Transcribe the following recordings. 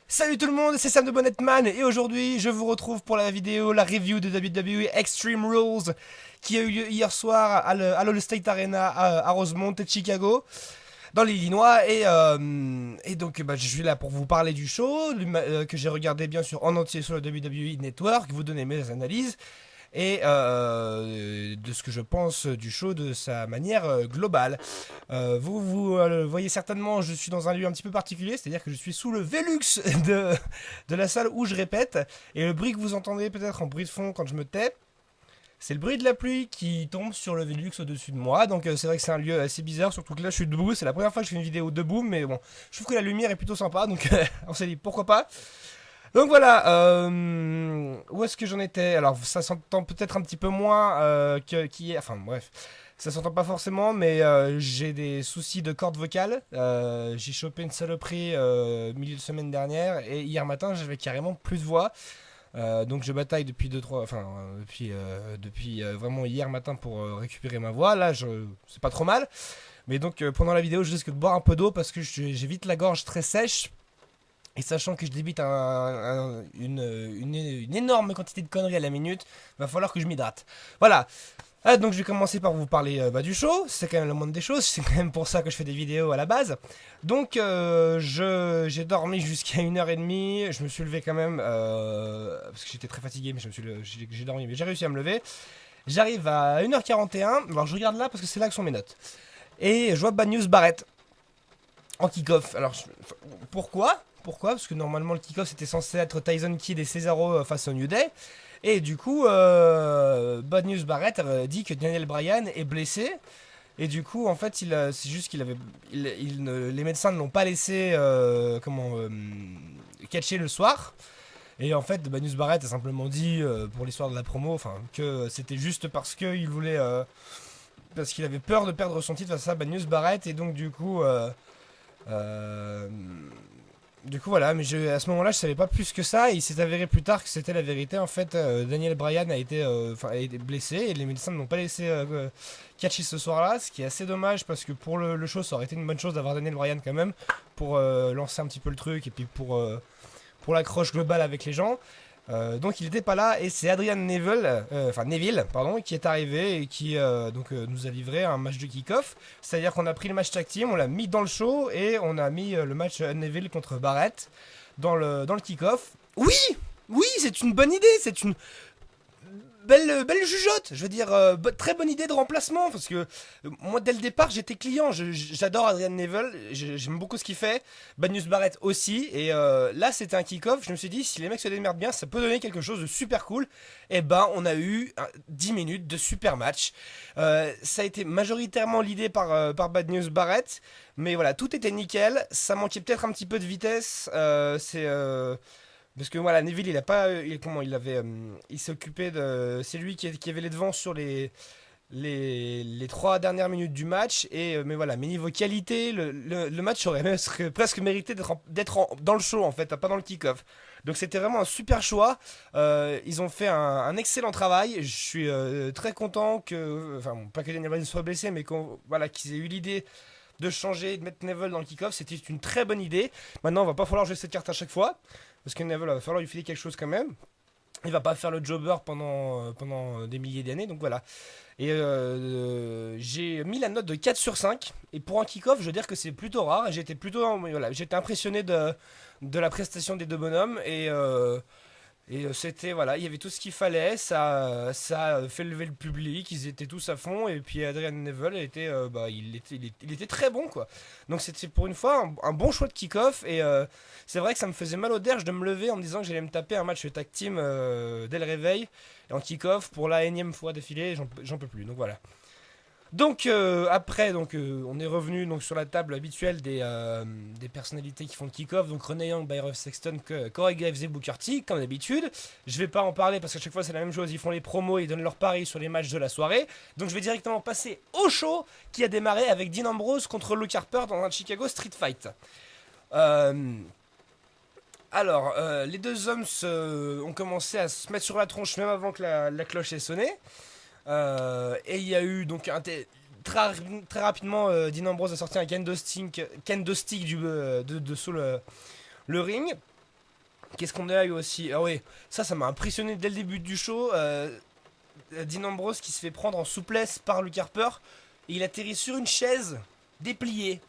Salut tout le monde, c'est Sam de Bonnetman et aujourd'hui je vous retrouve pour la vidéo, la review de WWE Extreme Rules qui a eu lieu hier soir à l'All State Arena à Rosemont et Chicago dans l'Illinois et donc je suis là pour vous parler du show que j'ai regardé bien sûr en entier sur le WWE Network, vous donner mes analyses et de ce que je pense du show de sa manière globale. Vous voyez certainement, je suis dans un lieu un petit peu particulier, c'est-à-dire que je suis sous le Velux de la salle où je répète, et le bruit que vous entendez peut-être en bruit de fond quand je me tais, c'est le bruit de la pluie qui tombe sur le Velux au-dessus de moi, donc c'est vrai que c'est un lieu assez bizarre, surtout que là je suis debout, c'est la première fois que je fais une vidéo debout, mais bon, je trouve que la lumière est plutôt sympa, donc on s'est dit pourquoi pas. Donc voilà, où est-ce que j'en étais? Alors ça s'entend peut-être un petit peu moins qu'hier, enfin bref, ça s'entend pas forcément, mais j'ai des soucis de cordes vocales. J'ai chopé une saloperie milieu de semaine dernière et hier matin j'avais carrément plus de voix. Donc je bataille depuis depuis vraiment hier matin pour récupérer ma voix. Là, c'est pas trop mal. Mais donc pendant la vidéo, je risque de boire un peu d'eau parce que j'ai vite la gorge très sèche. Et sachant que je débite une énorme quantité de conneries à la minute, va falloir que je m'hydrate. Voilà. Donc je vais commencer par vous parler du show, c'est quand même la moindre des choses, c'est quand même pour ça que je fais des vidéos à la base. Donc j'ai dormi jusqu'à 1h30, je me suis levé quand même, parce que j'étais très fatigué, mais j'ai dormi, mais j'ai réussi à me lever. J'arrive à 1h41, alors je regarde là parce que c'est là que sont mes notes. Et je vois Bad News Barrett en kick-off. Alors pourquoi Parce que normalement le kick-off c'était censé être Tyson Kidd et Cesaro face au New Day. Et du coup, Bad News Barrett dit que Daniel Bryan est blessé. Et du coup, en fait, c'est juste qu'il avait, les médecins ne l'ont pas laissé catcher le soir. Et en fait, Bad News Barrett a simplement dit pour l'histoire de la promo, enfin, que c'était juste parce qu'il voulait, parce qu'il avait peur de perdre son titre face à Bad News Barrett. Et donc euh, du coup voilà, mais à ce moment-là je savais pas plus que ça et il s'est avéré plus tard que c'était la vérité. En fait, Daniel Bryan a été blessé et les médecins ne l'ont pas laissé catcher ce soir-là, ce qui est assez dommage parce que pour le show ça aurait été une bonne chose d'avoir Daniel Bryan quand même pour lancer un petit peu le truc et puis pour l'accroche globale avec les gens. Donc il n'était pas là et c'est Adrian Neville, pardon, qui est arrivé et qui nous a livré un match de kick-off. C'est-à-dire qu'on a pris le match tag team, on l'a mis dans le show et on a mis le match Neville contre Barrett dans le kick-off. Oui, oui, c'est une bonne idée, c'est une belle jugeote, je veux dire, très bonne idée de remplacement, parce que moi dès le départ j'étais client, j'adore Adrian Neville, j'aime beaucoup ce qu'il fait, Bad News Barrett aussi, et là c'était un kick-off, je me suis dit si les mecs se démerdent bien ça peut donner quelque chose de super cool, et ben on a eu 10 minutes de super match, ça a été majoritairement l'idée par Bad News Barrett, mais voilà, tout était nickel, ça manquait peut-être un petit peu de vitesse, parce que voilà, Neville, il a pas, il s'est occupé de, c'est lui qui avait les devants sur les 3 dernières minutes du match. Et mais voilà, mais niveau qualité, le match aurait presque mérité d'être dans le show en fait, pas dans le kick-off. Donc c'était vraiment un super choix. Ils ont fait un excellent travail. Je suis très content que, enfin pas que Daniel Bryan soit blessé, mais voilà, qu'ils aient eu l'idée de changer, de mettre Neville dans le kick-off, c'était une très bonne idée. Maintenant, il va pas falloir jouer cette carte à chaque fois. Parce que Neville, il va falloir lui filer quelque chose quand même. Il va pas faire le jobber pendant des milliers d'années, donc voilà. Et j'ai mis la note de 4 sur 5. Et pour un kick-off, je veux dire que c'est plutôt rare. J'étais impressionné de la prestation des deux bonhommes. Et c'était, voilà, il y avait tout ce qu'il fallait, ça a fait lever le public, ils étaient tous à fond, et puis Adrian Neville était, il était très bon, quoi. Donc c'était pour une fois un bon choix de kick-off, et c'est vrai que ça me faisait mal au derge de me lever en me disant que j'allais me taper un match tag team dès le réveil, et en kick-off pour la énième fois d'affilée, j'en peux plus, donc voilà. Donc après, on est revenu sur la table habituelle des personnalités qui font le kick-off. Donc Renee Young, Byron Sexton, Corey Graves et Booker T, comme d'habitude. Je vais pas en parler parce qu'à chaque fois c'est la même chose. Ils font les promos, ils donnent leurs paris sur les matchs de la soirée. Donc je vais directement passer au show qui a démarré avec Dean Ambrose contre Luke Harper dans un Chicago Street Fight. Les deux hommes ont commencé à se mettre sur la tronche même avant que la cloche ait sonné. Et il y a eu donc très rapidement Dean Ambrose a sorti un kendo stick sous le ring. Qu'est-ce qu'on a eu aussi? Ah oui, ça m'a impressionné dès le début du show. Dean Ambrose qui se fait prendre en souplesse par Luke Harper. Et il atterrit sur une chaise dépliée.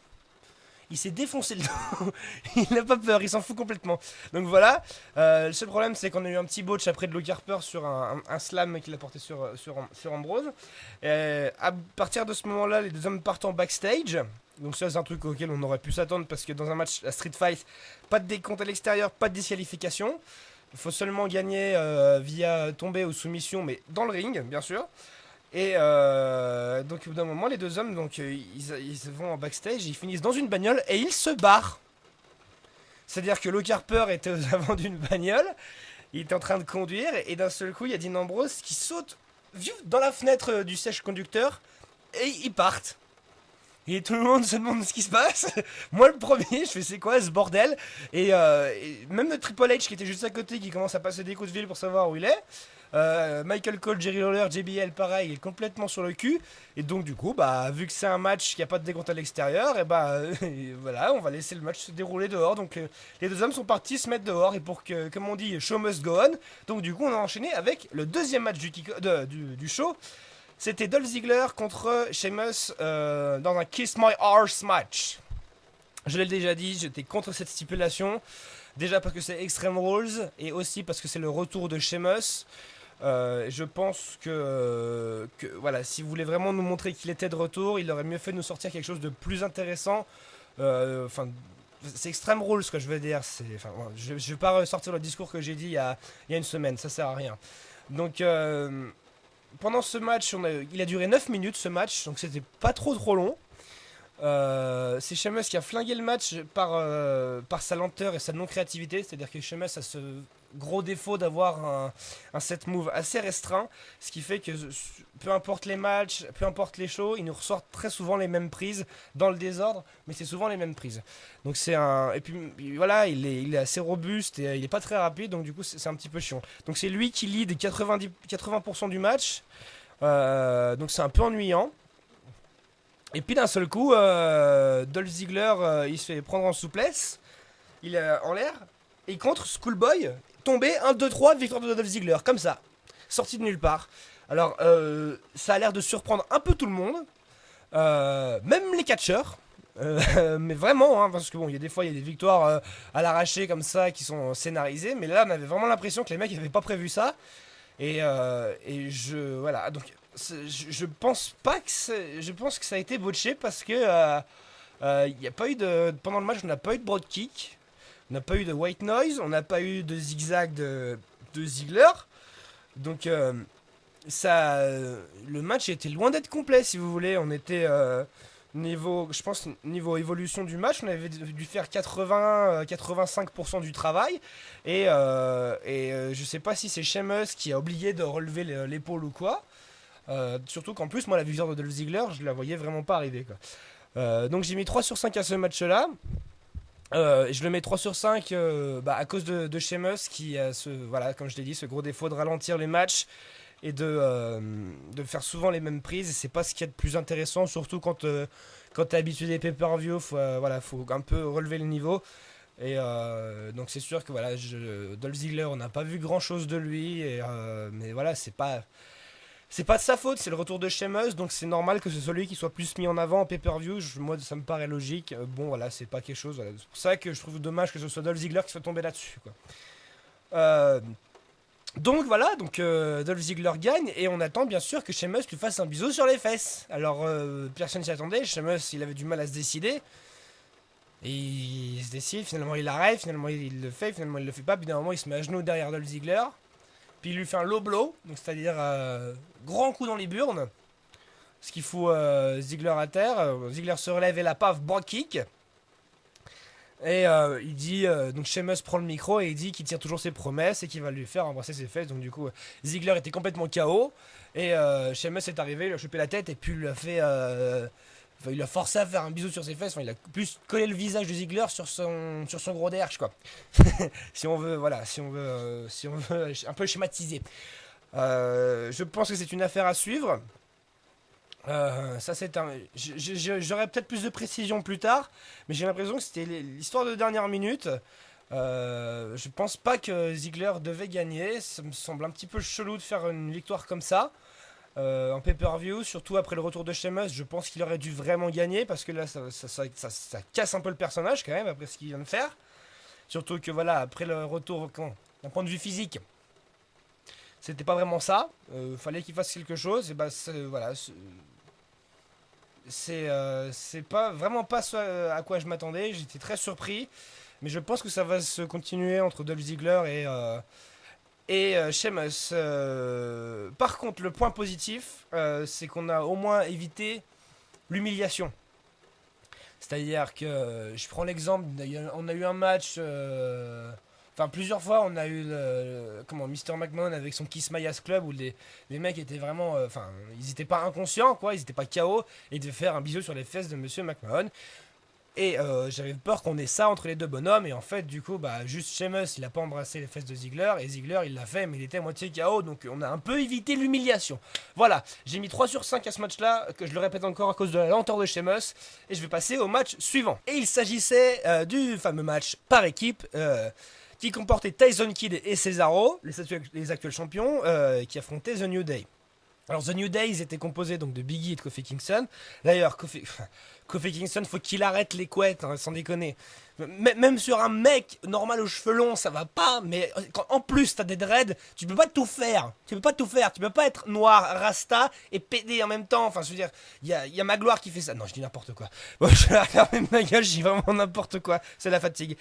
Il s'est défoncé le dos. Il n'a pas peur, il s'en fout complètement. Donc voilà. Le seul problème, c'est qu'on a eu un petit botch après de Luke Harper sur un slam qu'il a porté sur Ambrose. À partir de ce moment-là, les deux hommes partent en backstage. Donc ça, c'est un truc auquel on aurait pu s'attendre parce que dans un match à Street Fight, pas de décompte à l'extérieur, pas de disqualification. Il faut seulement gagner via tombée ou soumission, mais dans le ring, bien sûr. Et donc au bout d'un moment, les deux hommes, donc ils vont en backstage, ils finissent dans une bagnole et ils se barrent. C'est-à-dire que Luke Harper était aux avant d'une bagnole, il était en train de conduire et d'un seul coup, il y a Dean Ambrose qui saute dans la fenêtre du siège conducteur et ils partent. Et tout le monde se demande ce qui se passe. Moi, le premier, je fais c'est quoi ce bordel et même le Triple H qui était juste à côté, qui commence à passer des coups de fil pour savoir où il est. Michael Cole, Jerry Lawler, JBL, pareil, il est complètement sur le cul. Et donc, du coup, bah, vu que c'est un match qui a pas de décompte à l'extérieur, et bah, voilà, on va laisser le match se dérouler dehors. Donc, les deux hommes sont partis se mettre dehors. Et pour que, comme on dit, show must go on. Donc, du coup, on a enchaîné avec le deuxième match du show. C'était Dolph Ziggler contre Sheamus dans un Kiss My Arse match. Je l'ai déjà dit, j'étais contre cette stipulation. Déjà parce que c'est Extreme Rules et aussi parce que c'est le retour de Sheamus. Je pense que voilà, si vous voulez vraiment nous montrer qu'il était de retour, il aurait mieux fait de nous sortir quelque chose de plus intéressant. Enfin, c'est Extreme Rules, ce que je veux dire. Je vais pas ressortir le discours que j'ai dit il y a une semaine, ça sert à rien. Donc, pendant ce match, il a duré 9 minutes ce match, donc c'était pas trop long. C'est Sheamus qui a flingué le match par sa lenteur et sa non-créativité. C'est-à-dire que Sheamus a ce gros défaut d'avoir un set move assez restreint. Ce qui fait que peu importe les matchs, peu importe les shows, il nous ressort très souvent les mêmes prises dans le désordre, mais c'est souvent les mêmes prises. Donc c'est un... Et puis voilà, il est assez robuste et il est pas très rapide, donc du coup c'est un petit peu chiant. Donc c'est lui qui lead 80% du match. Donc c'est un peu ennuyant. Et puis d'un seul coup, Dolph Ziggler, il se fait prendre en souplesse, il est en l'air, et contre Schoolboy, tombé 1, 2, 3, victoire de Dolph Ziggler, comme ça, sorti de nulle part. Alors, ça a l'air de surprendre un peu tout le monde, même les catcheurs, mais vraiment, hein, parce que bon, il y a des fois, il y a des victoires à l'arraché comme ça qui sont scénarisées, mais là, on avait vraiment l'impression que les mecs n'avaient pas prévu ça, et voilà, donc... Je pense pas que je pense que ça a été botché parce que y a pas eu pendant le match on n'a pas eu de broad kick, on n'a pas eu de white noise, on n'a pas eu de zigzag de Ziggler, donc le match était loin d'être complet si vous voulez. On était je pense niveau évolution du match, on avait dû faire 85% du travail et je sais pas si c'est Sheamus qui a oublié de relever l'épaule ou quoi. Surtout qu'en plus, moi, la victoire de Dolph Ziggler, je la voyais vraiment pas arriver, quoi. Donc j'ai mis 3 sur 5 à ce match-là. Je le mets 3 sur 5 à cause de Sheamus qui a voilà, comme je l'ai dit, ce gros défaut de ralentir les matchs et de faire souvent les mêmes prises. Et c'est pas ce qu'il y a de plus intéressant, surtout quand t'es habitué des pay-per-view, faut un peu relever le niveau. Et donc c'est sûr que voilà, Dolph Ziggler, on n'a pas vu grand-chose de lui, mais voilà, c'est pas de sa faute, c'est le retour de Sheamus, donc c'est normal que ce soit lui qui soit plus mis en avant en pay-per-view. Moi, ça me paraît logique. Bon, voilà, c'est pas quelque chose. Voilà. C'est pour ça que je trouve dommage que ce soit Dolph Ziggler qui soit tombé là-dessus, quoi. Donc voilà, Dolph Ziggler gagne et on attend bien sûr que Sheamus lui fasse un bisou sur les fesses. Alors, personne s'y attendait. Sheamus, il avait du mal à se décider. Et il se décide, finalement il arrête, finalement il le fait, finalement il le fait pas. Puis d'un moment, il se met à genoux derrière Dolph Ziggler. Puis il lui fait un low blow, donc c'est-à-dire grand coup dans les burnes, ce qui fout Ziggler à terre. Ziggler se relève et la paf, broad kick. Et il dit, donc Sheamus prend le micro et il dit qu'il tient toujours ses promesses et qu'il va lui faire embrasser ses fesses. Donc du coup, Ziggler était complètement KO. Et Sheamus est arrivé, il lui a chopé la tête et puis il lui a fait... il l'a forcé à faire un bisou sur ses fesses. Enfin, il a plus collé le visage de Ziggler sur son gros derche, quoi. Si on veut un peu schématiser. Je pense que c'est une affaire à suivre. Ça c'est j'aurais peut-être plus de précision plus tard, mais j'ai l'impression que c'était l'histoire de dernière minute. Je pense pas que Ziggler devait gagner. Ça me semble un petit peu chelou de faire une victoire comme ça. En pay-per-view, surtout après le retour de Sheamus, je pense qu'il aurait dû vraiment gagner parce que là ça casse un peu le personnage quand même après ce qu'il vient de faire. Surtout que voilà, après le retour, d'un point de vue physique, c'était pas vraiment ça. Fallait qu'il fasse quelque chose. Et bah voilà, c'est pas vraiment pas ce à quoi je m'attendais. J'étais très surpris, mais je pense que ça va se continuer entre Dolph Ziggler et Sheamus. Par contre, le point positif, c'est qu'on a au moins évité l'humiliation. C'est-à-dire que, je prends l'exemple, on a eu un match, enfin plusieurs fois, on a eu comment, Mr. McMahon avec son Kiss My Ass Club où les mecs étaient vraiment, enfin, ils étaient pas inconscients, quoi, ils étaient pas KO, et ils devaient faire un bisou sur les fesses de Monsieur McMahon. Et j'avais peur qu'on ait ça entre les deux bonhommes. Et en fait, du coup, bah, juste Sheamus, il a pas embrassé les fesses de Ziggler. Et Ziggler, il l'a fait, mais il était à moitié KO. Donc on a un peu évité l'humiliation. Voilà, j'ai mis 3 sur 5 à ce match-là. Que je le répète encore à cause de la lenteur de Sheamus. Et je vais passer au match suivant. Et il s'agissait du fameux match par équipe. Qui comportait Tyson Kidd et Cesaro, les actuels champions, qui affrontaient The New Day. Alors The New Day, ils étaient composés donc de Big E et de Kofi Kingston. D'ailleurs, Kofi Kingston, faut qu'il arrête les couettes, hein, sans déconner. Même sur un mec normal aux cheveux longs, ça va pas, mais quand en plus t'as des dreads, tu peux pas tout faire. Tu peux pas tout faire. Tu peux pas être noir, rasta et pédé en même temps. Enfin, je veux dire, y a Magloire qui fait ça. Non, je dis n'importe quoi. Bon, je vais regarder ma gueule, je dis vraiment n'importe quoi. C'est la fatigue.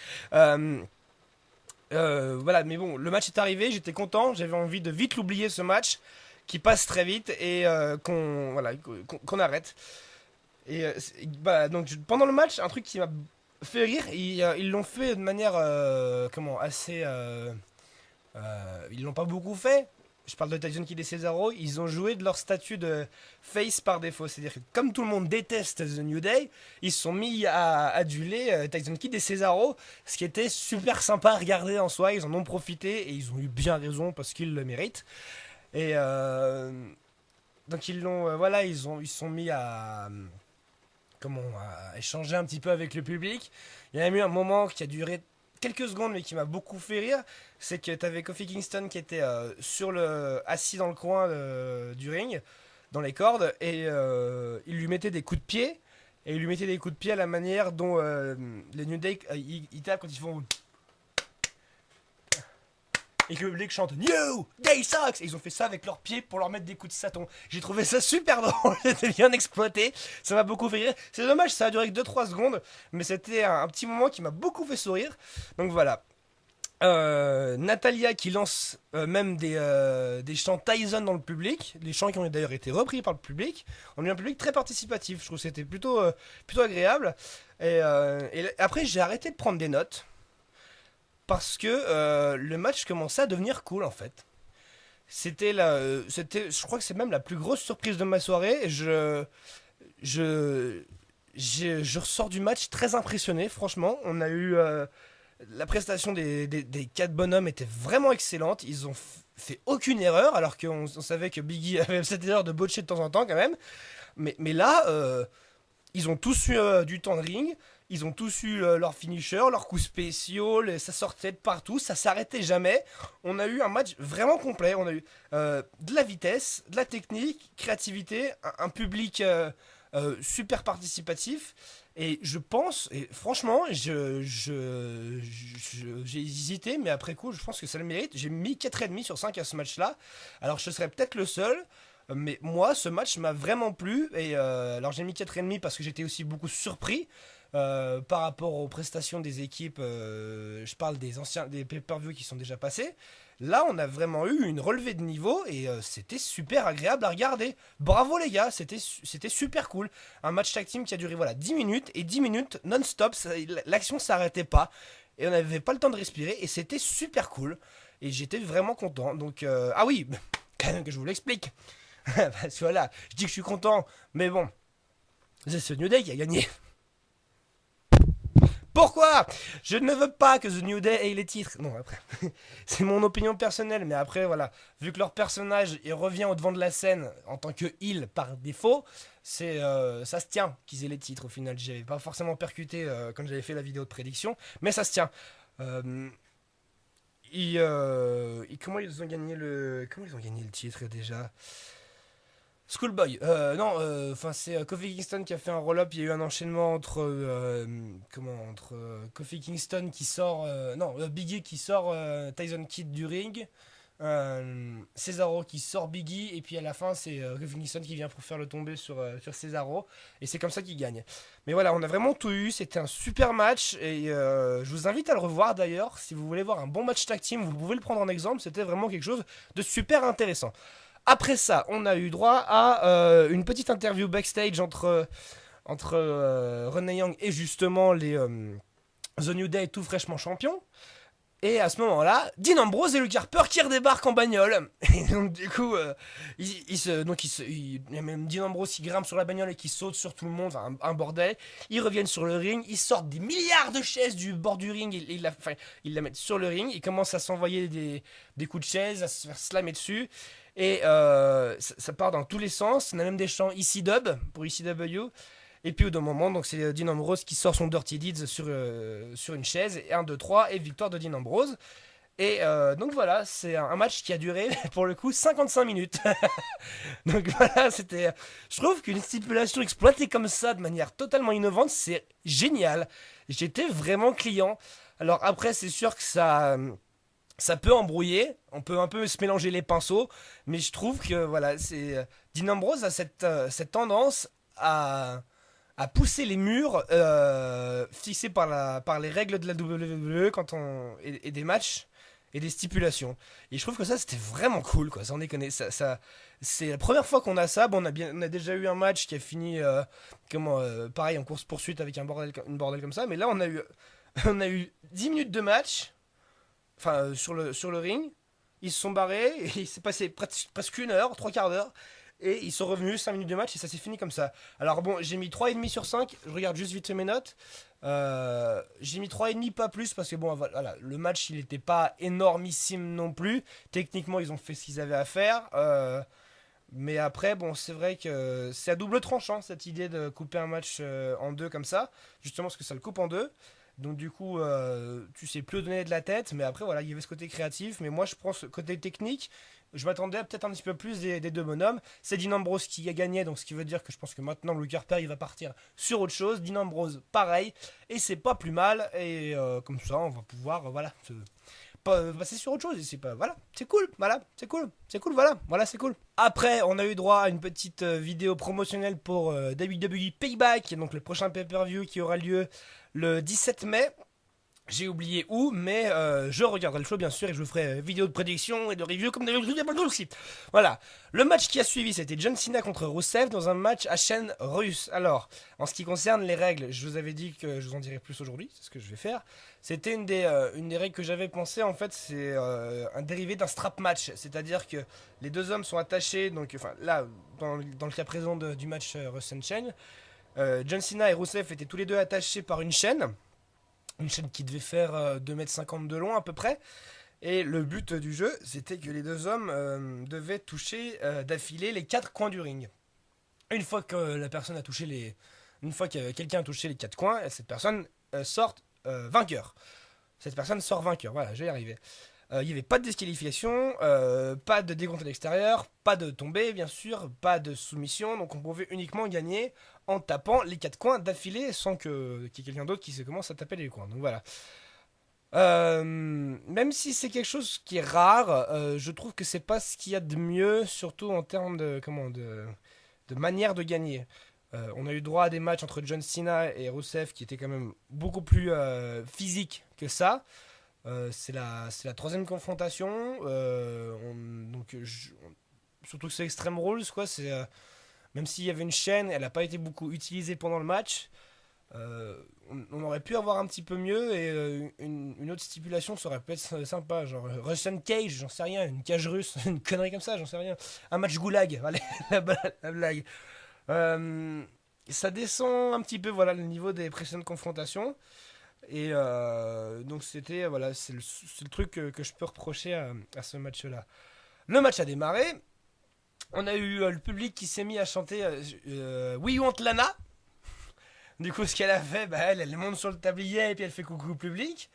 Voilà, mais bon, le match est arrivé, j'étais content, j'avais envie de vite l'oublier ce match qui passe très vite et qu'on arrête. Et bah, donc pendant le match, un truc qui m'a fait rire, ils l'ont fait de manière comment assez ils l'ont pas beaucoup fait. Je parle de Tyson Kidd et Cesaro, ils ont joué de leur statut de face par défaut. C'est-à-dire que comme tout le monde déteste The New Day, ils se sont mis à aduler Tyson Kidd et Cesaro, ce qui était super sympa à regarder en soi. Ils en ont profité et ils ont eu bien raison parce qu'ils le méritent. Et donc ils l'ont, voilà, ils sont mis à comment à échanger un petit peu avec le public. Il y a même eu un moment qui a duré quelques secondes mais qui m'a beaucoup fait rire, c'est que t'avais Kofi Kingston qui était assis dans le coin du ring, dans les cordes, et il lui mettait des coups de pied, et il lui mettait des coups de pied à la manière dont les New Day ils tapent quand ils font et que le public chante New Day Sucks. Et ils ont fait ça avec leurs pieds pour leur mettre des coups de saton. J'ai trouvé ça super drôle, c'était bien exploité, ça m'a beaucoup fait rire. C'est dommage, ça a duré que 2-3 secondes, mais c'était un petit moment qui m'a beaucoup fait sourire. Donc voilà. Natalia qui lance même des chants Tyson dans le public, des chants qui ont d'ailleurs été repris par le public. On a eu un public très participatif, je trouve que c'était plutôt agréable. Et après j'ai arrêté de prendre des notes parce que le match commençait à devenir cool en fait. Je crois que c'est même la plus grosse surprise de ma soirée. Je, je ressors du match très impressionné, franchement. On a eu la prestation des quatre bonhommes était vraiment excellente. Ils ont fait aucune erreur, alors qu'on savait que Biggie avait cette erreur de botcher de temps en temps quand même. Mais là, ils ont tous eu du temps de ring. Ils ont tous eu leur finisher, leurs coups spéciaux, ça sortait de partout, ça s'arrêtait jamais. On a eu un match vraiment complet. On a eu de la vitesse, de la technique, créativité, un public super participatif. Et je pense, et franchement, j'ai hésité, mais après coup, je pense que ça le mérite. J'ai mis 4,5 sur 5 à ce match-là. Alors, je serais peut-être le seul, mais moi, ce match m'a vraiment plu. Et alors, j'ai mis 4,5 parce que j'étais aussi beaucoup surpris. Par rapport aux prestations des équipes, je parle des pay-per-view qui sont déjà passés. Là, on a vraiment eu une relevée de niveau et c'était super agréable à regarder. Bravo les gars, c'était super cool. Un match tag team qui a duré voilà 10 minutes et 10 minutes non-stop, l'action s'arrêtait pas et on n'avait pas le temps de respirer et c'était super cool et j'étais vraiment content. Donc ah oui, quand même que je vous l'explique. Parce que voilà, je dis que je suis content, mais bon, c'est ce New Day qui a gagné. Pourquoi? Je ne veux pas que The New Day ait les titres. Non, après, c'est mon opinion personnelle, mais après, voilà, vu que leur personnage il revient au devant de la scène en tant que heel par défaut, ça se tient qu'ils aient les titres au final. J'avais pas forcément percuté quand j'avais fait la vidéo de prédiction, mais ça se tient. Mhm. Euh, comment ils ont gagné le titre déjà? Schoolboy. Non, enfin c'est Kofi Kingston qui a fait un roll-up. Il y a eu un enchaînement entre Kofi Kingston qui sort, non Biggie qui sort Tyson Kidd du ring, Cesaro qui sort Biggie et puis à la fin c'est Kofi Kingston qui vient pour faire le tomber sur Cesaro et c'est comme ça qu'il gagne. Mais voilà, on a vraiment tout eu. C'était un super match et je vous invite à le revoir d'ailleurs. Si vous voulez voir un bon match tag team, vous pouvez le prendre en exemple. C'était vraiment quelque chose de super intéressant. Après ça, on a eu droit à une petite interview backstage entre Renee Young et justement The New Day tout fraîchement champions. Et à ce moment-là, Dean Ambrose et Luke Harper qui redébarquent en bagnole. Et donc du coup, il y a même Dean Ambrose qui grimpe sur la bagnole et qui saute sur tout le monde, enfin, un bordel. Ils reviennent sur le ring, ils sortent des milliards de chaises du bord du ring, ils la mettent sur le ring, ils commencent à s'envoyer des coups de chaise, à se faire slammer dessus. Et ça part dans tous les sens. On a même des chants ECW pour ECW. Et puis au d'un moment, donc c'est Dean Ambrose qui sort son Dirty Deeds sur une chaise. Et 1, 2, 3, et victoire de Dean Ambrose. Et donc voilà, c'est un match qui a duré pour le coup 55 minutes. Donc voilà, c'était. Je trouve qu'une stipulation exploitée comme ça de manière totalement innovante, c'est génial. J'étais vraiment client. Alors après, c'est sûr que ça peut embrouiller, on peut un peu se mélanger les pinceaux, mais je trouve que voilà, Dean Ambrose a cette tendance à pousser les murs fixés par les règles de la WWE et des matchs et des stipulations. Et je trouve que ça c'était vraiment cool, quoi. Sans déconner, c'est la première fois qu'on a ça. Bon, on a déjà eu un match qui a fini pareil en course poursuite avec une bordel comme ça, mais là on a eu 10 minutes de match enfin sur le ring. Ils se sont barrés et il s'est passé presque une heure, trois quarts d'heure. Et ils sont revenus 5 minutes de match et ça s'est fini comme ça. Alors bon, j'ai mis 3,5 sur 5. Je regarde juste vite fait mes notes. J'ai mis 3,5, pas plus, parce que bon, voilà, le match il n'était pas énormissime non plus. Techniquement, ils ont fait ce qu'ils avaient à faire. Mais après, bon, c'est vrai que c'est à double tranchant cette idée de couper un match en deux comme ça. Justement, parce que ça le coupe en deux. Donc du coup, tu sais plus donner de la tête, mais après voilà, il y avait ce côté créatif, mais moi je prends ce côté technique. Je m'attendais à peut-être un petit peu plus des deux bonhommes. C'est Dean Ambrose qui a gagné, donc ce qui veut dire que je pense que maintenant Luke Harper il va partir sur autre chose. Dean Ambrose pareil, et c'est pas plus mal. Et comme ça, on va pouvoir voilà passer sur autre chose. Et c'est pas voilà, c'est cool, voilà, c'est cool, voilà, c'est cool. Après, on a eu droit à une petite vidéo promotionnelle pour WWE Payback, donc le prochain pay-per-view qui aura lieu le 17 mai. J'ai oublié où, mais je regarderai le show bien sûr et je vous ferai vidéo de prédiction et de review comme d'habitude. Voilà. Le match qui a suivi, c'était John Cena contre Rusev dans un match à chaîne russe. Alors, en ce qui concerne les règles, je vous avais dit que je vous en dirai plus aujourd'hui, c'est ce que je vais faire. C'était une des règles que j'avais pensé, en fait, c'est un dérivé d'un strap match. C'est-à-dire que les deux hommes sont attachés, donc, enfin, là, dans le cas présent du match Rusev Chain, John Cena et Rusev étaient tous les deux attachés par une chaîne. Une chaîne qui devait faire 2,50 m de long à peu près. Et le but du jeu, c'était que les deux hommes devaient toucher d'affilée les quatre coins du ring. Une fois que la personne a touché une fois que quelqu'un a touché les quatre coins, cette personne sort vainqueur. Cette personne sort vainqueur. Voilà, je vais y arriver. Il n'y avait pas de disqualification, pas de décompte à l'extérieur, pas de tombée bien sûr, pas de soumission, donc on pouvait uniquement gagner en tapant les quatre coins d'affilée sans qu'il y ait quelqu'un d'autre qui se commence à taper les coins. Donc voilà. Même si c'est quelque chose qui est rare, je trouve que c'est pas ce qu'il y a de mieux, surtout en termes de manière de gagner. On a eu droit à des matchs entre John Cena et Rusev qui étaient quand même beaucoup plus physiques que ça. C'est la troisième confrontation. Surtout que c'est Extreme Rules, quoi. Même s'il y avait une chaîne, elle n'a pas été beaucoup utilisée pendant le match. On aurait pu avoir un petit peu mieux et une autre stipulation, ça aurait pu être sympa. Genre Russian Cage, j'en sais rien. Une cage russe, une connerie comme ça, j'en sais rien. Un match goulag, allez, la blague. Ça descend un petit peu, voilà, le niveau des précédentes confrontations. Et donc c'était voilà, c'est le truc que je peux reprocher à ce match-là. Le match a démarré. On a eu le public qui s'est mis à chanter We Want Lana. Du coup, ce qu'elle a fait, bah, elle monte sur le tablier et puis elle fait coucou au public.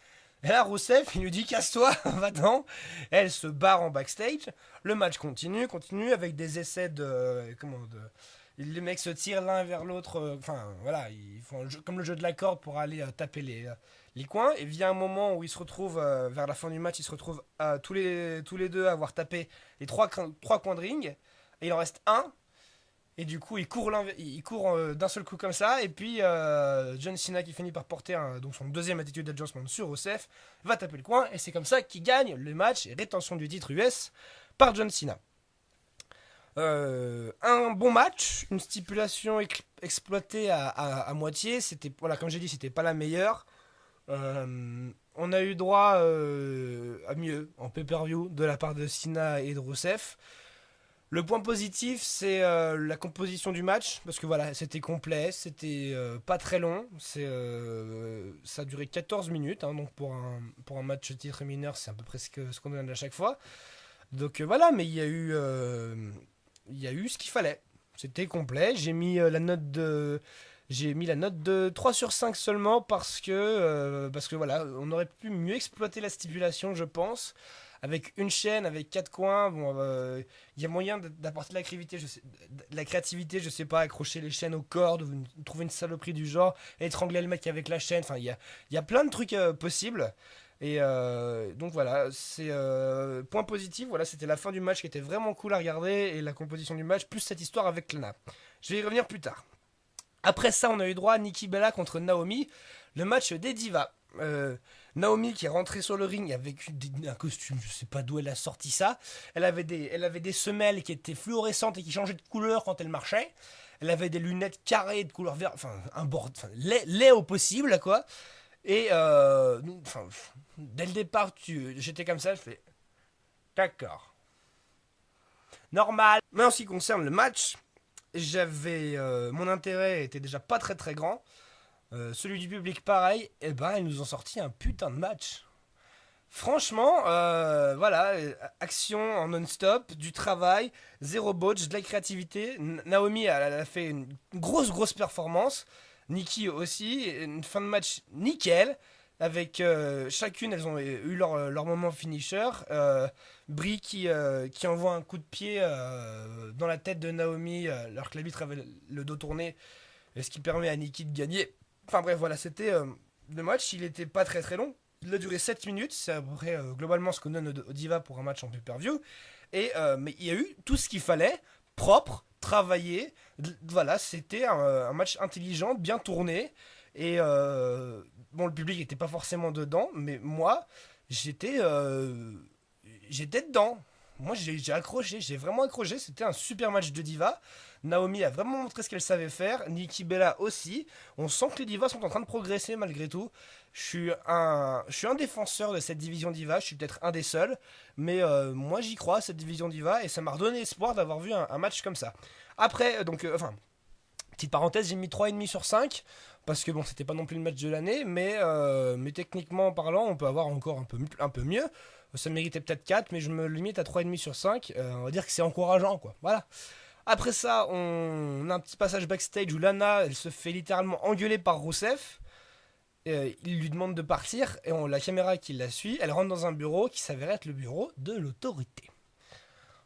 Et là, Rousseff, il lui dit casse-toi, va-t'en. Elle se barre en backstage. Le match continue avec des essais de. Les mecs se tirent l'un vers l'autre. Enfin, voilà, ils font comme le jeu de la corde pour aller taper les coins. Et vient un moment où ils se retrouvent, vers la fin du match, ils se retrouvent tous les deux à avoir tapé les trois coins de ring. Et il en reste un. Et du coup, il court d'un seul coup comme ça. Et puis, John Cena, qui finit par porter donc son deuxième attitude adjustment sur Rusev, va taper le coin. Et c'est comme ça qu'il gagne le match et rétention du titre US par John Cena. Un bon match, une stipulation exploitée à moitié. C'était, voilà, comme j'ai dit, c'était pas la meilleure. On a eu droit à mieux en pay-per-view de la part de Cena et de Rusev. Le point positif, c'est la composition du match, parce que voilà, c'était complet, c'était pas très long, ça a duré 14 minutes, hein, donc pour un match titre mineur, c'est à peu près ce qu'on donne à chaque fois. Donc voilà, mais il y a eu ce qu'il fallait. C'était complet, j'ai mis la note de 3 sur 5 seulement parce que voilà, on aurait pu mieux exploiter la stipulation, je pense. Avec une chaîne, avec quatre coins, bon, y a moyen d'apporter de la créativité, je sais pas, accrocher les chaînes aux cordes, ou trouver une saloperie du genre, étrangler le mec avec la chaîne, enfin, il y a plein de trucs possibles. Et donc voilà, c'est point positif, voilà, c'était la fin du match qui était vraiment cool à regarder, et la composition du match, plus cette histoire avec Lana. Je vais y revenir plus tard. Après ça, on a eu droit à Nikki Bella contre Naomi, le match des divas. Naomi qui est rentrée sur le ring avec un costume, je sais pas d'où elle a sorti ça. Elle avait des semelles qui étaient fluorescentes et qui changeaient de couleur quand elle marchait. Elle avait des lunettes carrées de couleur vert, enfin un bord, enfin, laid au possible quoi. Et enfin, dès le départ, j'étais comme ça, je fais d'accord, normal. Mais en ce qui concerne le match, mon intérêt était déjà pas très très grand. Celui du public pareil, et ben ils nous ont sorti un putain de match. Franchement, voilà, action en non-stop, du travail, zéro botch, de la créativité. Naomi, elle a fait une grosse performance. Nikki aussi, une fin de match nickel. Avec chacune, elles ont eu leur moment finisher. Brie qui envoie un coup de pied dans la tête de Naomi alors que l'arbitre avait le dos tourné, ce qui permet à Nikki de gagner. Enfin bref, voilà, c'était le match, il était pas très très long. Il a duré 7 minutes, c'est à peu près globalement ce qu'on donne au Diva pour un match en pay-per-view. Mais il y a eu tout ce qu'il fallait, propre, travaillé. Voilà, c'était un match intelligent, bien tourné. Et bon, le public n'était pas forcément dedans, mais moi, j'étais dedans. Moi, j'ai accroché, j'ai vraiment accroché. C'était un super match de Diva. Naomi a vraiment montré ce qu'elle savait faire. Nikki Bella aussi. On sent que les Divas sont en train de progresser malgré tout. Je suis un défenseur de cette division Diva. Je suis peut-être un des seuls. Mais moi, j'y crois, cette division Diva. Et ça m'a redonné espoir d'avoir vu un match comme ça. Après, enfin, petite parenthèse, j'ai mis 3,5 sur 5. Parce que bon, c'était pas non plus le match de l'année. Mais techniquement parlant, on peut avoir encore un peu mieux. Ça méritait peut-être 4, mais je me limite à 3,5 sur 5. On va dire que c'est encourageant, quoi. Voilà. Après ça, on a un petit passage backstage où Lana, elle se fait littéralement engueuler par Rusev. Il lui demande de partir et la caméra qui la suit, elle rentre dans un bureau qui s'avère être le bureau de l'autorité.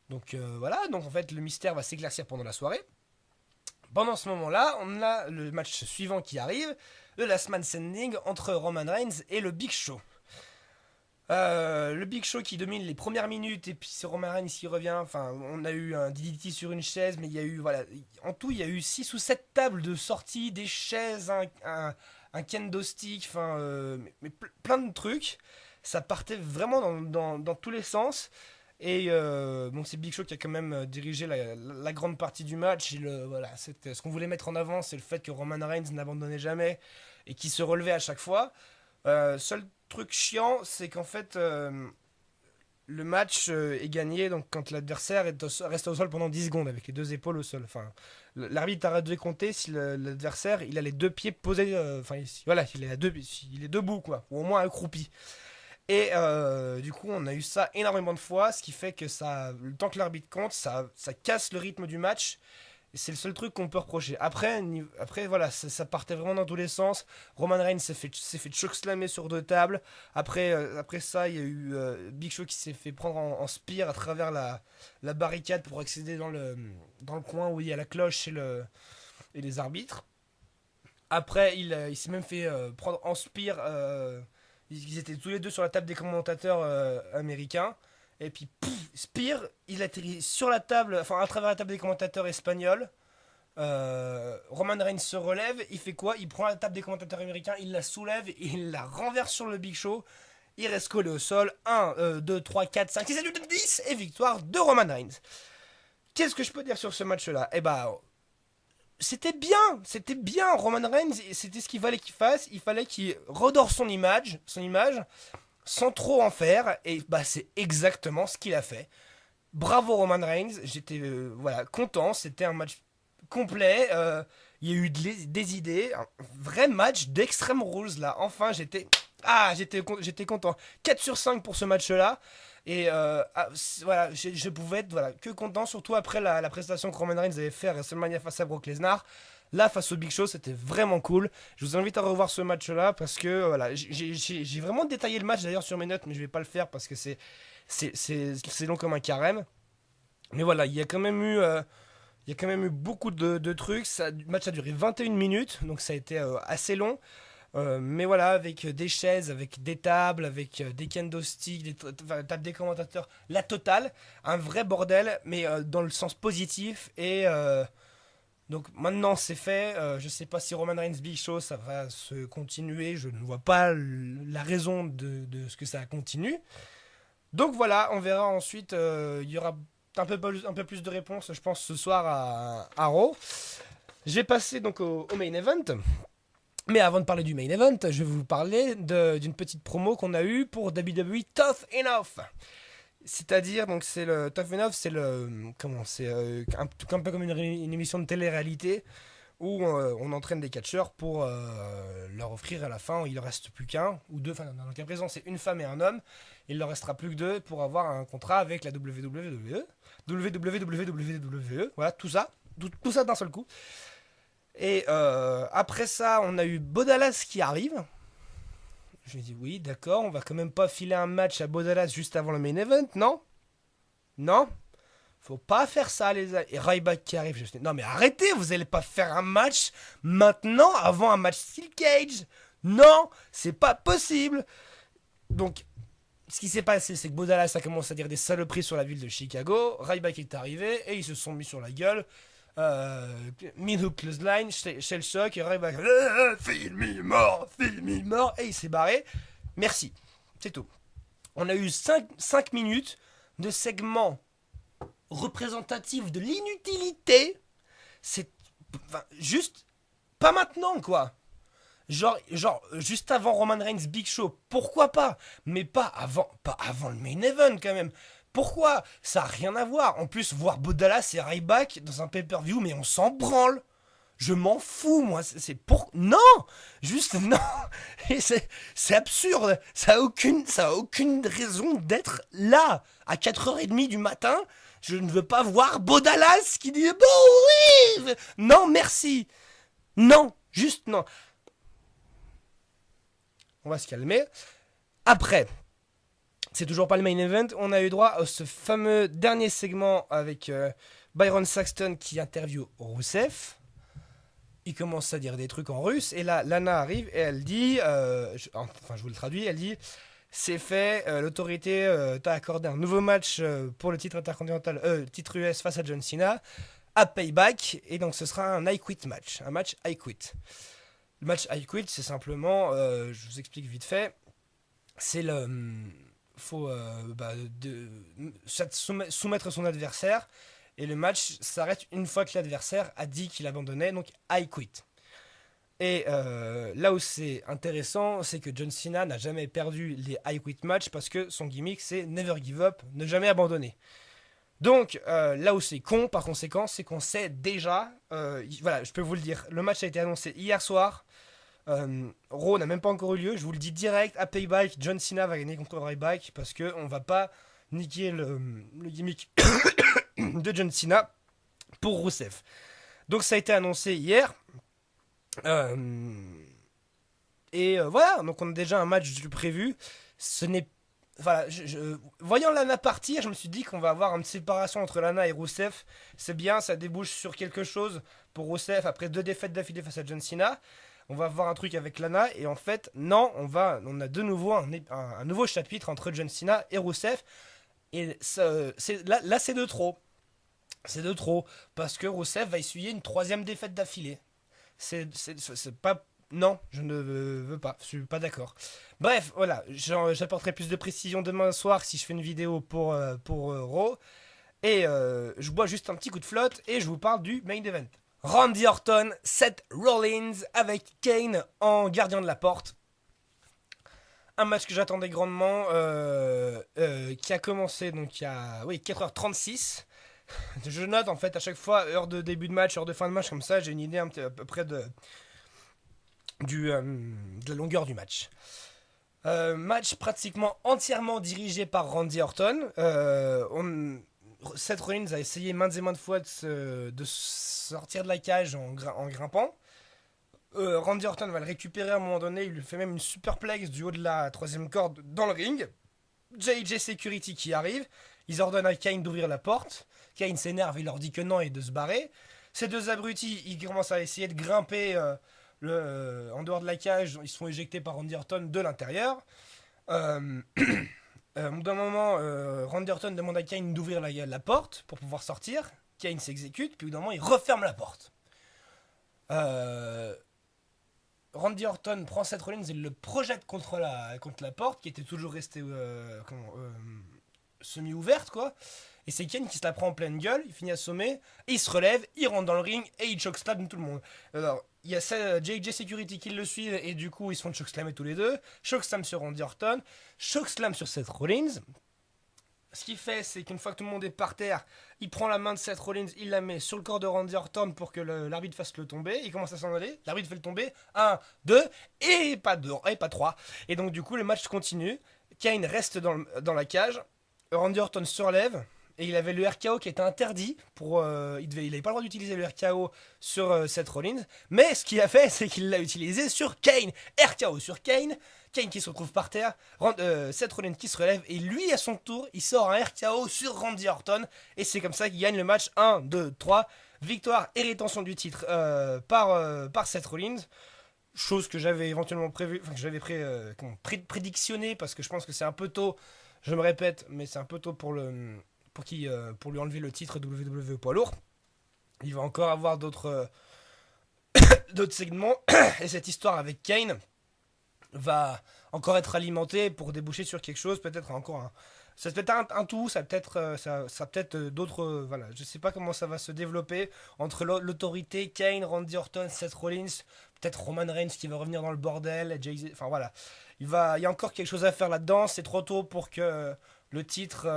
Donc voilà, donc en fait le mystère va s'éclaircir pendant la soirée. Pendant ce moment-là, on a le match suivant qui arrive, le Last Man Standing entre Roman Reigns et le Big Show. Le Big Show qui domine les premières minutes et puis c'est Roman Reigns qui revient. Enfin, on a eu un DDT sur une chaise, mais il y a eu, voilà, en tout il y a eu 6 ou 7 tables de sortie, des chaises, un kendo stick, enfin, mais plein de trucs. Ça partait vraiment dans tous les sens. Et bon, c'est Big Show qui a quand même dirigé la grande partie du match. Voilà, ce qu'on voulait mettre en avant, c'est le fait que Roman Reigns n'abandonnait jamais et qui se relevait à chaque fois. Seul truc chiant, c'est qu'en fait, le match est gagné donc quand l'adversaire reste au sol pendant 10 secondes avec les deux épaules au sol. Enfin, l'arbitre arrête de compter si l'adversaire il a les deux pieds posés. Enfin, voilà, il est debout quoi, ou au moins accroupi. Et du coup, on a eu ça énormément de fois, ce qui fait que le temps que l'arbitre compte, ça casse le rythme du match. C'est le seul truc qu'on peut reprocher. Après voilà, ça partait vraiment dans tous les sens. Roman Reigns s'est fait chokeslammer sur deux tables. Après ça, il y a eu Big Show qui s'est fait prendre en spear à travers la barricade pour accéder dans le coin où il y a la cloche et les arbitres. Après, il s'est même fait prendre en spear. Ils étaient tous les deux sur la table des commentateurs américains. Et puis, pouf, Spear, il atterrit sur la table, enfin à travers la table des commentateurs espagnols. Roman Reigns se relève, il fait quoi? Il prend la table des commentateurs américains, il la soulève et il la renverse sur le Big Show. Il reste collé au sol. 1, 2, 3, 4, 5, 6, 7, 8, 10 et victoire de Roman Reigns. Qu'est-ce que je peux dire sur ce match-là? Eh bah, c'était bien. Roman Reigns, c'était ce qu'il fallait qu'il fasse. Il fallait qu'il redore son image, sans trop en faire, et bah c'est exactement ce qu'il a fait. Bravo Roman Reigns, j'étais voilà, content, c'était un match complet, il y a eu des idées, un vrai match d'Extreme Rules là, enfin j'étais content. 4 sur 5 pour ce match-là, et voilà, je pouvais être voilà, que content, surtout après la prestation que Roman Reigns avait fait à WrestleMania face à Brock Lesnar. Là, face au Big Show, c'était vraiment cool. Je vous invite à revoir ce match-là parce que voilà, j'ai vraiment détaillé le match d'ailleurs sur mes notes, mais je vais pas le faire parce que c'est long comme un carême. Mais voilà, il y a quand même eu beaucoup de trucs. Le match a duré 21 minutes, donc ça a été assez long. Mais voilà, avec des chaises, avec des tables, avec des kendo sticks, enfin, tables des commentateurs, la totale. Un vrai bordel, mais dans le sens positif. Donc maintenant c'est fait, je sais pas si Roman Reigns Big Show ça va se continuer, je ne vois pas la raison de ce que ça continue. Donc voilà, on verra ensuite, il y aura un peu plus de réponses je pense ce soir à Raw. Je vais passer donc au main event. Mais avant de parler du main event, je vais vous parler d'une petite promo qu'on a eue pour WWE Tough Enough. C'est-à-dire, donc c'est le Tough Enough, c'est le. Comment? C'est un peu comme une émission de télé-réalité où on entraîne des catcheurs pour leur offrir à la fin, il ne reste plus qu'un ou deux, enfin dans le cas présent c'est une femme et un homme, il leur restera plus que deux pour avoir un contrat avec la WWE, voilà tout ça, tout ça d'un seul coup. Et après ça, on a eu Bodalas qui arrive. Je lui ai dit oui, d'accord, on va quand même pas filer un match à Bodalas juste avant le main event, non? Non? Faut pas faire ça, les amis. Et Ryback qui arrive, je me suis dit, non mais arrêtez, vous allez pas faire un match maintenant avant un match Steel Cage. Non, c'est pas possible. Donc, ce qui s'est passé, c'est que Bodalas a commencé à dire des saloperies sur la ville de Chicago. Ryback est arrivé et ils se sont mis sur la gueule. Mid-hook clothesline, shell shock, et Ryback, feel me more, et il s'est barré. Merci, c'est tout. On a eu 5 minutes de segments représentatifs de l'inutilité. C'est juste pas maintenant, quoi. Genre, juste avant Roman Reigns Big Show, pourquoi pas? Mais pas avant le main event quand même. Pourquoi? Ça a rien à voir. En plus, voir Bodalas et Ryback dans un pay-per-view, mais on s'en branle. Je m'en fous, moi. C'est pour. Non! Juste non! Et c'est absurde. Ça a aucune raison d'être là. À 4h30 du matin, je ne veux pas voir Bodalas qui dit bon, oui! Non, merci. Non, juste non. On va se calmer. Après. C'est toujours pas le main event. On a eu droit à ce fameux dernier segment avec Byron Saxton qui interviewe Rusev. Il commence à dire des trucs en russe. Et là, Lana arrive et elle dit... je vous le traduis. Elle dit... C'est fait, l'autorité t'a accordé un nouveau match pour le titre intercontinental, titre US face à John Cena, à Payback. Et donc ce sera un I Quit match. Un match I Quit. Le match I Quit, c'est simplement... je vous explique vite fait. C'est le... faut soumettre son adversaire et le match s'arrête une fois que l'adversaire a dit qu'il abandonnait, donc I quit. Et là où c'est intéressant, c'est que John Cena n'a jamais perdu les I quit matchs parce que son gimmick c'est never give up, ne jamais abandonner. Donc là où c'est con par conséquent, c'est qu'on sait déjà, voilà, je peux vous le dire, le match a été annoncé hier soir. Raw n'a même pas encore eu lieu, je vous le dis direct, à Payback, John Cena va gagner contre Ryback parce qu'on va pas niquer le gimmick de John Cena pour Rusev. Donc ça a été annoncé hier. Voilà, donc on a déjà un match de prévu. Ce n'est Voilà, voyant Lana partir, je me suis dit qu'on va avoir une séparation entre Lana et Rusev. C'est bien, ça débouche sur quelque chose pour Rusev après 2 défaites d'affilée face à John Cena. On va avoir un truc avec Lana et en fait, non, on a de nouveau un nouveau chapitre entre John Cena et Rusev. Et là, c'est de trop. C'est de trop parce que Rusev va essuyer une 3e défaite d'affilée. C'est pas. Non, je ne veux pas, je suis pas d'accord. Bref, voilà, j'apporterai plus de précision demain soir si je fais une vidéo pour Raw. Et je bois juste un petit coup de flotte et je vous parle du main event. Randy Orton, Seth Rollins avec Kane en gardien de la porte. Un match que j'attendais grandement, qui a commencé donc il y a 4h36. Je note en fait à chaque fois heure de début de match, heure de fin de match, comme ça j'ai une idée à peu près de la longueur du match. Match pratiquement entièrement dirigé par Randy Orton. Seth Rollins a essayé maintes et maintes fois de sortir de la cage en grimpant. Randy Orton va le récupérer à un moment donné, il lui fait même une superplex du haut de la 3e corde dans le ring. JJ Security qui arrive, ils ordonnent à Kane d'ouvrir la porte. Kane s'énerve, il leur dit que non et de se barrer. Ces 2 abrutis, ils commencent à essayer de grimper en dehors de la cage, ils se font éjecter par Randy Orton de l'intérieur. D'un moment, Randy Orton demande à Kane d'ouvrir la porte pour pouvoir sortir. Kane s'exécute, puis d'un moment, il referme la porte. Randy Orton prend Seth Rollins et le projette contre la porte, qui était toujours restée semi-ouverte, quoi. Et c'est Kane qui se la prend en pleine gueule, il finit assommé, et il se relève, il rentre dans le ring, et il chokeslam tout le monde. Alors, il y a JJ Security qui le suit, et du coup, ils se font chokeslammer tous les deux. Chokeslam sur Randy Orton, chokeslam sur Seth Rollins. Ce qu'il fait, c'est qu'une fois que tout le monde est par terre, il prend la main de Seth Rollins, il la met sur le corps de Randy Orton pour que l'arbitre fasse le tomber. Il commence à s'en aller, l'arbitre fait le tomber. 1, 2, et pas 2, et pas 3. Et donc, du coup, le match continue. Kane reste dans la cage. Randy Orton se relève. Et il avait le RKO qui était interdit. Il n'avait pas le droit d'utiliser le RKO sur Seth Rollins. Mais ce qu'il a fait, c'est qu'il l'a utilisé sur Kane. RKO sur Kane. Kane qui se retrouve par terre. Seth Rollins qui se relève. Et lui, à son tour, il sort un RKO sur Randy Orton. Et c'est comme ça qu'il gagne le match. 1, 2, 3. Victoire et rétention du titre par Seth Rollins. Chose que j'avais éventuellement prévu. Enfin, que j'avais prédictionné. Parce que je pense que c'est un peu tôt. Je me répète, mais c'est un peu tôt pour lui enlever le titre WWE poids lourd. Il va encore avoir d'autres segments. Et cette histoire avec Kane va encore être alimentée pour déboucher sur quelque chose. Peut-être encore ça peut être un tout. Ça peut être d'autres. Voilà, je sais pas comment ça va se développer entre l'autorité, Kane, Randy Orton, Seth Rollins. Peut-être Roman Reigns qui va revenir dans le bordel. Jay-Z. Enfin voilà. Il y a encore quelque chose à faire là-dedans. C'est trop tôt pour que le titre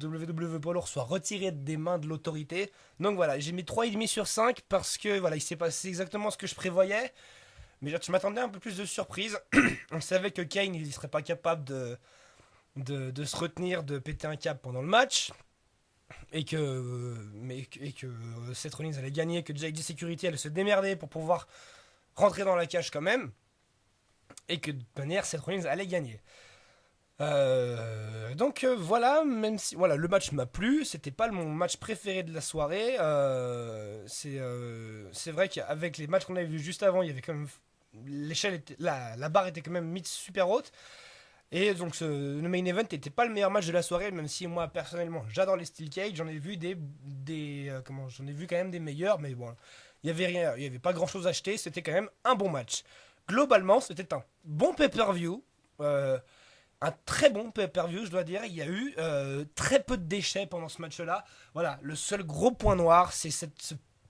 WWE poids lourd soit retiré des mains de l'autorité. Donc voilà, j'ai mis 3,5 sur 5 parce que voilà, il s'est passé exactement ce que je prévoyais. Mais je m'attendais à un peu plus de surprise. On savait que Kane, il ne serait pas capable de se retenir, de péter un câble pendant le match. Et que Seth Rollins allait gagner, que JJ Security allait se démerder pour pouvoir rentrer dans la cage quand même. Et que de toute manière, Seth Rollins allait gagner. Voilà, même si voilà, le match m'a plu, c'était pas mon match préféré de la soirée. C'est vrai qu'avec les matchs qu'on avait vus juste avant, il y avait quand même la barre était quand même mise super haute. Et donc le main event n'était pas le meilleur match de la soirée, même si moi personnellement j'adore les Steel Cage, j'en ai vu j'en ai vu quand même des meilleurs, mais bon, il y avait pas grand chose à acheter, c'était quand même un bon match. Globalement, c'était un bon pay-per-view. Un très bon pay-per-view, je dois dire. Il y a eu très peu de déchets pendant ce match-là. Voilà, le seul gros point noir, c'est ce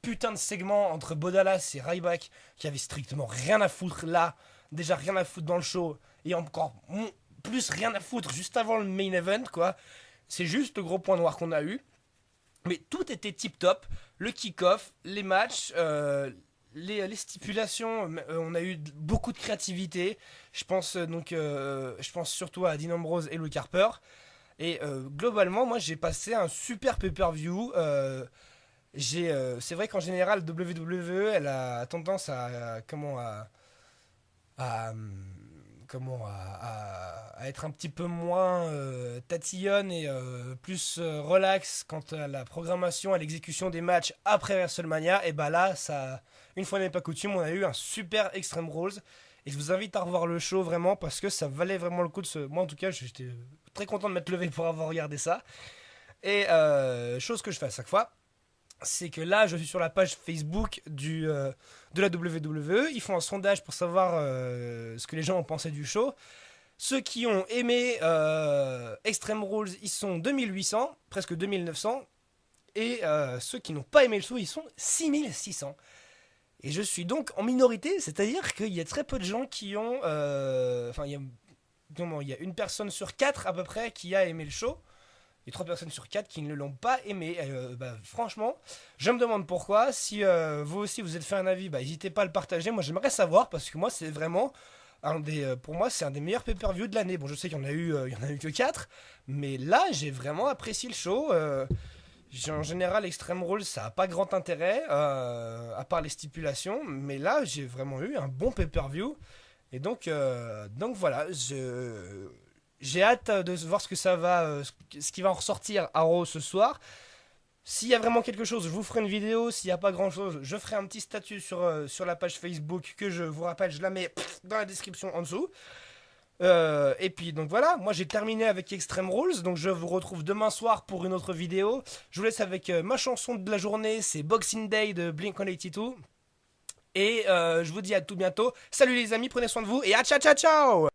putain de segment entre Bodalas et Ryback qui avait strictement rien à foutre là. Déjà rien à foutre dans le show. Et encore plus rien à foutre juste avant le main event, quoi. C'est juste le gros point noir qu'on a eu. Mais tout était tip-top. Le kick-off, les matchs, les stipulations, on a eu beaucoup de créativité. Je pense surtout à Dean Ambrose et Luke Harper. Et globalement, moi j'ai passé un super pay-per-view. c'est vrai qu'en général, WWE, elle a tendance à, à être un petit peu moins tatillonne et plus relax quant à la programmation, à l'exécution des matchs après WrestleMania. Et bah là, ça, une fois n'est pas coutume, on a eu un super Extreme Rules. Et je vous invite à revoir le show vraiment parce que ça valait vraiment le coup de se. Moi en tout cas, j'étais très content de m'être levé pour avoir regardé ça. Et chose que je fais à chaque fois, c'est que là, je suis sur la page Facebook de la WWE. Ils font un sondage pour savoir ce que les gens ont pensé du show. Ceux qui ont aimé Extreme Rules, ils sont 2800, presque 2900. Et ceux qui n'ont pas aimé le show, ils sont 6600. Et je suis donc en minorité, c'est-à-dire qu'il y a très peu de gens qui ont... Enfin, il y a une personne sur quatre à peu près qui a aimé le show. Et 3 personnes sur 4 qui ne l'ont pas aimé. Franchement, je me demande pourquoi. Si vous aussi vous êtes fait un avis, n'hésitez pas à le partager. Moi j'aimerais savoir parce que moi c'est vraiment pour moi c'est un des meilleurs pay-per-view de l'année. Bon, je sais qu'il y en a eu que 4, mais là j'ai vraiment apprécié le show. En général, Extreme Rules ça a pas grand intérêt à part les stipulations, mais là j'ai vraiment eu un bon pay-per-view. Et donc voilà, j'ai hâte de voir ce qui va en ressortir à Raw ce soir. S'il y a vraiment quelque chose, je vous ferai une vidéo. S'il n'y a pas grand chose, je ferai un petit statut sur la page Facebook que je vous rappelle, je la mets dans la description en dessous. Et puis donc voilà, moi j'ai terminé avec Extreme Rules, donc je vous retrouve demain soir pour une autre vidéo. Je vous laisse avec ma chanson de la journée, c'est Boxing Day de Blink-182. Et je vous dis à tout bientôt. Salut les amis, prenez soin de vous et à ciao ciao ciao.